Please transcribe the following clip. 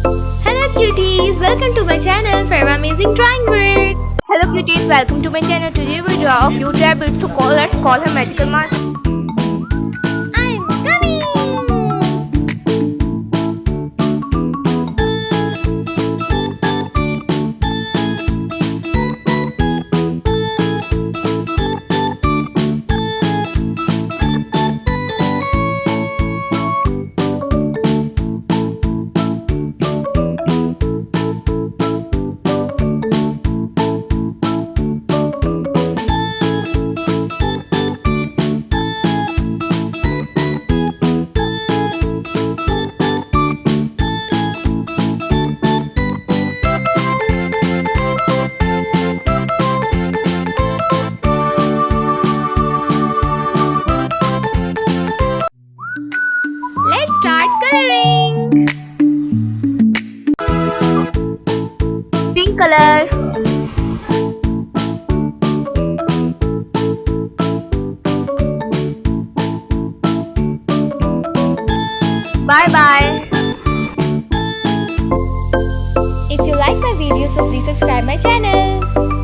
Hello cuties, welcome to my channel Farwa Amazing Drawing World. Hello cuties, welcome to my channel. Today we draw a cute rabbit, so let's call her Magical Mark. I'm coming! Let's start coloring. Pink color. Bye bye. If you like my video, so please subscribe my channel.